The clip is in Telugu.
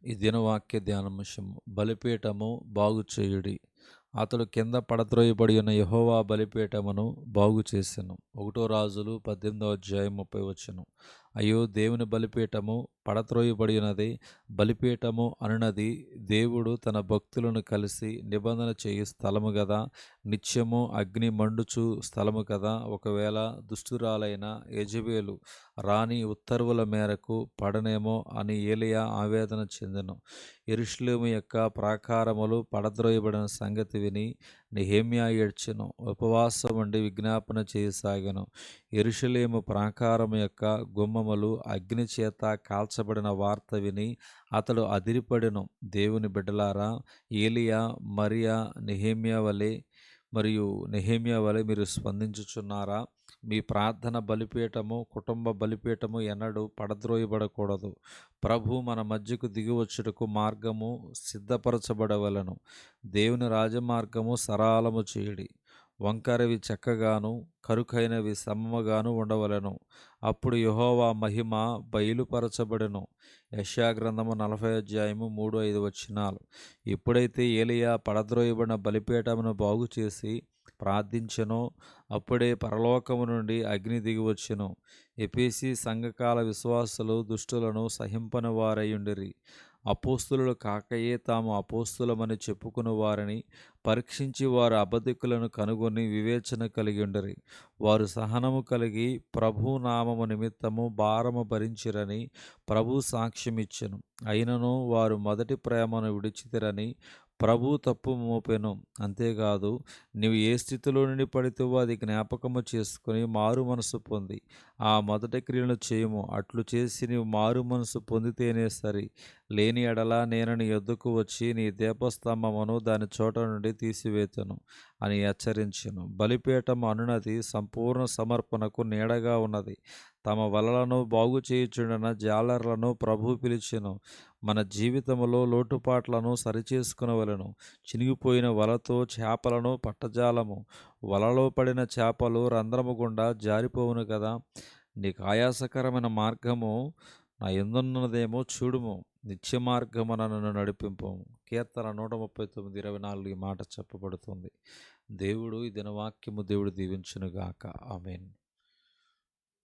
ఈ దినవాక్య ధ్యానముషము బలిపీఠము బాగు చేయుడి. అతడు కింద పడద్రోయబడి ఉన్న యెహోవా బలిపీఠమును బాగు చేసెను. 1 రాజులు 18 అధ్యాయం 30 అయ్యో, దేవుని బలిపీఠము పడత్రోయబడి ఉన్నది. బలిపీఠము అనునది దేవుడు తన భక్తులను కలిసి నిబంధన చేయు స్థలము గదా, నిత్యము అగ్ని మండుచు స్థలము కదా. ఒకవేళ దుష్టురాలైన యెజెబెలు రాణి ఉత్తర్వుల మేరకు పడనేమో అని ఏలీయా ఆవేదన చెందెను. యెరూషలేము యొక్క ప్రాకారములు పడద్రోయబడిన సంగతి విని నెహెమ్యా ఏడ్చెను. ఉపవాసం ఉండి విజ్ఞాపన చేయసాగెను. యెరూషలేము ప్రాకారము యొక్క గుమ్మములు అగ్ని చేత కాల్చబడిన వార్త విని అతడు అదిరిపడెను. దేవుని బిడ్డలారా, ఏలీయా మరియు నెహెమ్యా వలె మీరు స్పందించుచున్నారా? మీ ప్రార్థన బలిపీఠము, కుటుంబ బలిపీఠము ఎన్నడూ పడద్రోయబడకూడదు. ప్రభు మన మధ్యకు దిగివచ్చుటకు మార్గము సిద్ధపరచబడవలెను. దేవుని రాజమార్గము సరళము చేయుడి. వంకరవి చక్కగాను, కరుకైనవి సమముగాను ఉండవలెను. అప్పుడు యెహోవా మహిమ బయలుపరచబడెను. యెషయా గ్రంథము 40 అధ్యాయము 3-5 ఎప్పుడైతే ఏలీయా పడద్రోయబడిన బలిపీఠమును బాగు చేసి ప్రార్థించెనో అప్పుడే పరలోకము నుండి అగ్ని దిగివచ్చెను. ఎఫెసీ సంఘకాల విశ్వాసులు దుష్టులను సహింపని వారయుండిరి. అపోస్తులు కాకయే తాము అపోస్తులమని చెప్పుకుని వారిని పరీక్షించి వారు అబద్ధికులను కనుగొని వివేచన కలిగి ఉండిరి. వారు సహనము కలిగి ప్రభు నామము నిమిత్తము భారము భరించిరని ప్రభు సాక్ష్యమిచ్చెను. అయినను వారు మొదటి ప్రేమను విడిచితిరని ప్రభు తప్పు మోపెను. అంతేకాదు, నీవు ఏ స్థితిలో నుండి పడితేవో అది జ్ఞాపకము చేసుకుని మారు మనసు పొంది ఆ మొదటి క్రియలను చేయుము. అట్లు చేసి నీవు మారు మనసు పొందితేనే సరి. లేని ఎడల నేను నీ యొద్దకు వచ్చి నీ దీపస్తంభమును దాని చోట నుండి తీసివేతును అని హెచ్చరించెను. బలిపీఠం అనునది సంపూర్ణ సమర్పణకు నీడగా ఉన్నది. తమ వలలను బాగు చేయుచుండిన జాలర్లను ప్రభు పిలిచెను. మన జీవితములో లోటుపాట్లను సరిచేసుకునవలెను. చినిగిపోయిన వలతో చేపలను పట్టజాలము. వలలో పడిన చేపలు రంధ్రము గుండా జారిపోవును కదా. నీకు ఆయాసకరమైన మార్గము నా యందున్నదేమో చూడుము. నిత్య మార్గమున నన్ను నడిపింపుము. కీర్తన 139:24 ఈ మాట చెప్పబడుతుంది. దేవుడు ఈ దినవాక్యము దేవుడు దీవించునుగాక. ఆమేన్.